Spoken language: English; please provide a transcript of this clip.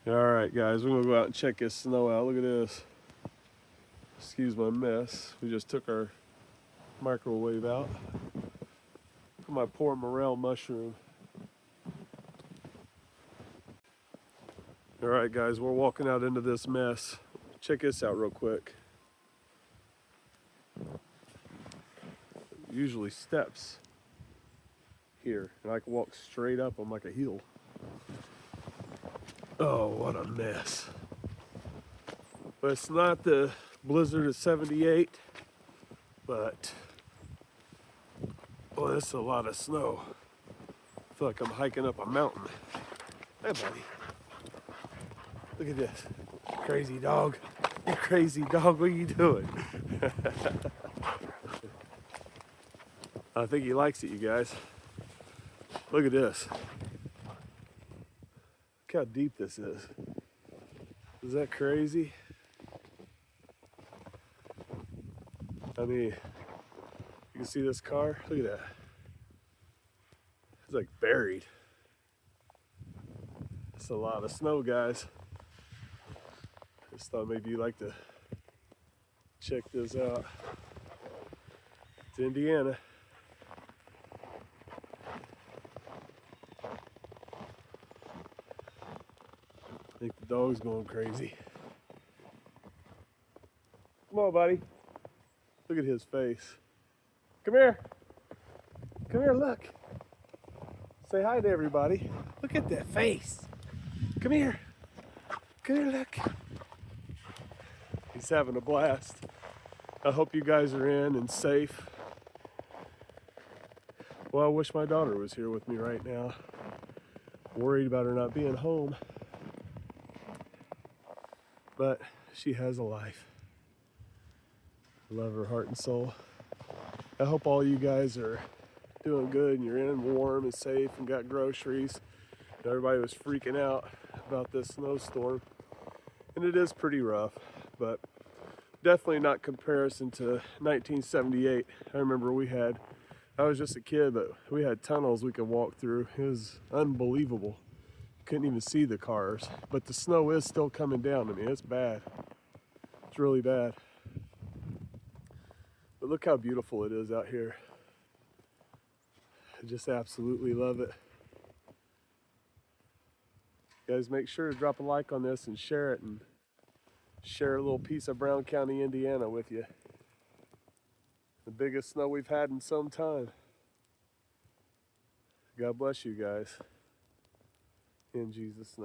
Alright guys, we're gonna go out and check this snow out. Look at this. Excuse my mess. We just took our microwave out. Look at my poor morel mushroom. Alright guys, we're walking out into this mess. Check this out real quick. Usually steps here, and I can walk straight up on like a hill. Oh, what a mess. But it's not the blizzard of 78, but boy, that's a lot of snow. I feel like I'm hiking up a mountain. Hey buddy, look at this. Crazy dog. You crazy dog, what are you doing? I think he likes it, you guys. Look at this. Look how deep this is. Is that crazy? I mean, you can see this car. Look at that. It's like buried. It's a lot of snow, guys. Just thought maybe you'd like to check this out. It's Indiana. I think the dog's going crazy. Come on, buddy. Look at his face. Come here. Come here, look. Say hi to everybody. Look at that face. Come here. Come here, look. He's having a blast. I hope you guys are in and safe. Well, I wish my daughter was here with me right now. Worried about her not being home. But she has a life. I love her heart and soul. I hope all you guys are doing good and you're in warm and safe and got groceries. Everybody was freaking out about this snowstorm. And it is pretty rough, but definitely not comparison to 1978. I remember I was just a kid, but we had tunnels we could walk through. It was unbelievable. Couldn't even see the cars, but the snow is still coming down. I mean, it's bad. It's really bad. But look how beautiful it is out here. I just absolutely love it. Guys, make sure to drop a like on this and share it, and share a little piece of Brown County, Indiana with you. The biggest snow we've had in some time. God bless you guys. In Jesus' name.